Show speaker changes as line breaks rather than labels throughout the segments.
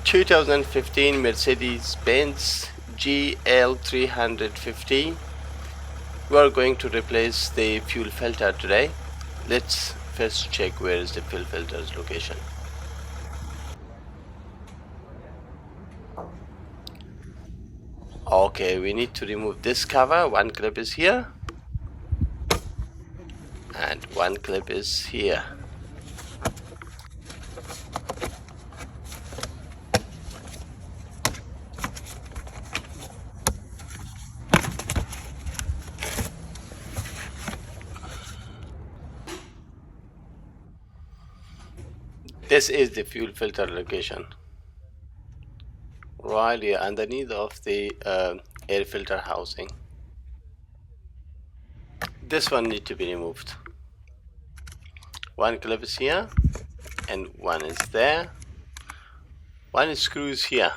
2015 Mercedes Benz GL350. We are going to replace the fuel filter today. Let's first check where is the fuel filter's location. Okay, we need to remove this cover. One clip is here and one clip is here. This is the fuel filter location, right here underneath of the air filter housing. This one need to be removed. One clip is here and one is there. One screw is here.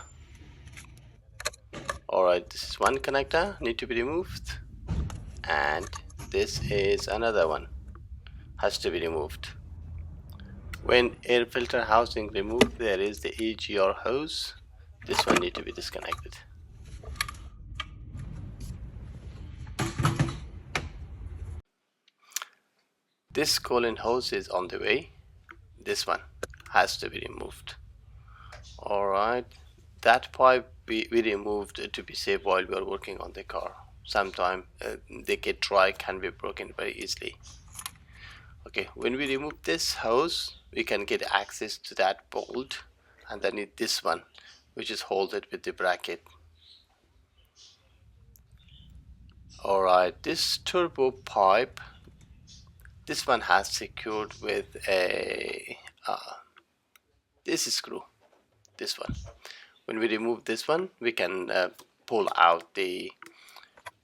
Alright, this is one connector need to be removed, and this is another one has to be removed. When air filter housing removed, there is the AGR hose. This one need to be disconnected. This coolant hose is on the way. This one has to be removed. Alright, that pipe we removed to be safe while we are working on the car. Sometimes they get dry, can be broken very easily. Okay, when we remove this hose, we can get access to that bolt underneath this one, which is holded with the bracket. Alright, this turbo pipe, this one has secured with a this screw, this one. When we remove this one, we can pull out the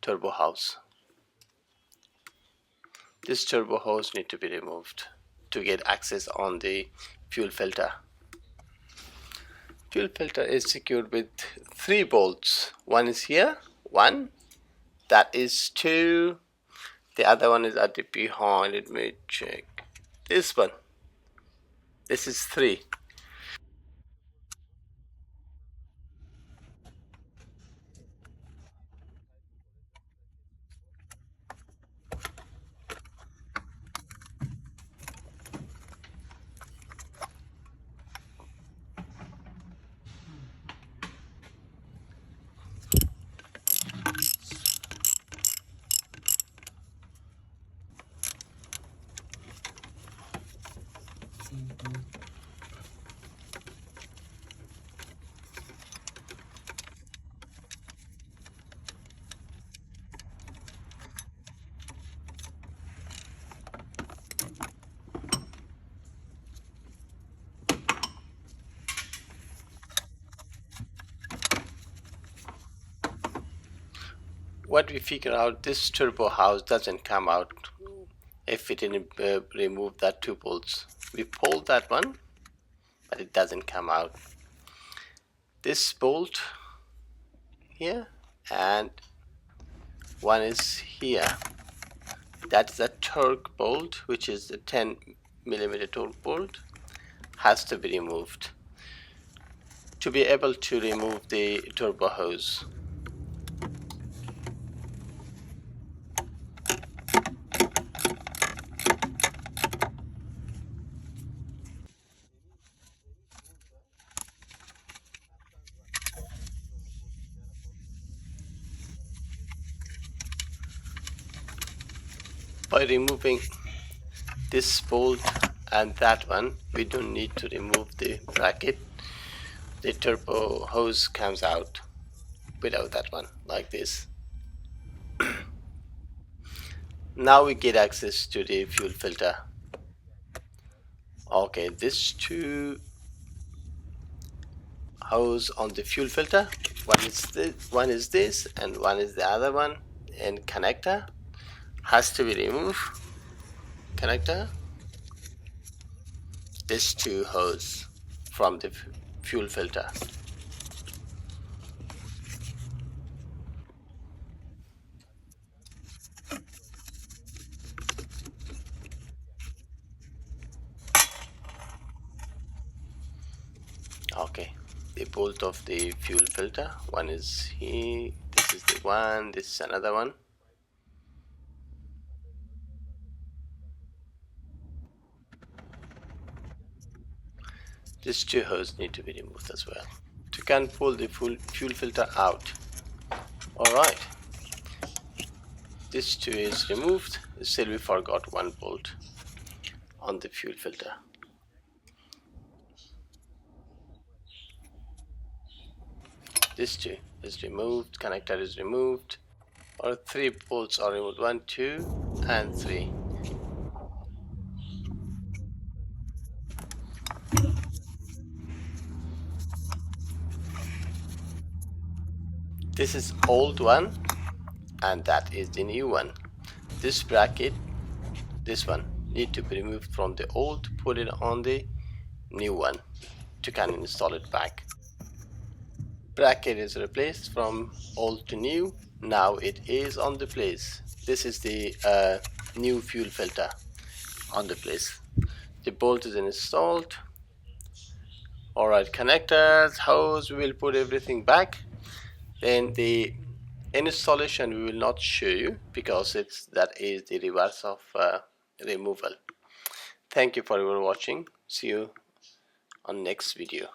turbo hose. This turbo hose need to be removed to get access on the fuel filter. Fuel filter is secured with 3 bolts. One is here, one, that is 2, the other one is at the behind. Let me check. This one, this is 3. What we figure out, this turbo house doesn't come out if we didn't remove that 2 bolts. We pulled that one, but it doesn't come out. This bolt here and one is here. That's a torque bolt, which is the 10mm torque bolt, has to be removed to be able to remove the turbo hose. By removing this bolt and that one, we don't need to remove the bracket. The turbo hose comes out without that one, like this. Now we get access to the fuel filter. Okay, this 2 hose on the fuel filter, one is this and one is the other one, and connector has to be removed. Connector, this 2 hose from the fuel filter. Okay, the bolt of the fuel filter. One is here, this is the one, this is another one. These two hoses need to be removed as well. You can pull the fuel filter out. Alright, this two is removed. Still we forgot one bolt on the fuel filter. This two is removed, connector is removed. Or 3 bolts are removed, 1, 2 and 3. This is old one and that is the new one. This bracket, this one, need to be removed from the old, put it on the new one to can install it back. Bracket is replaced from old to new. Now it is on the place. This is the new fuel filter on the place. The bolt is installed. Alright, connectors, hose, we will put everything back. Then the installation we will not show you because that is the reverse of removal. Thank you for your watching. See you on next video.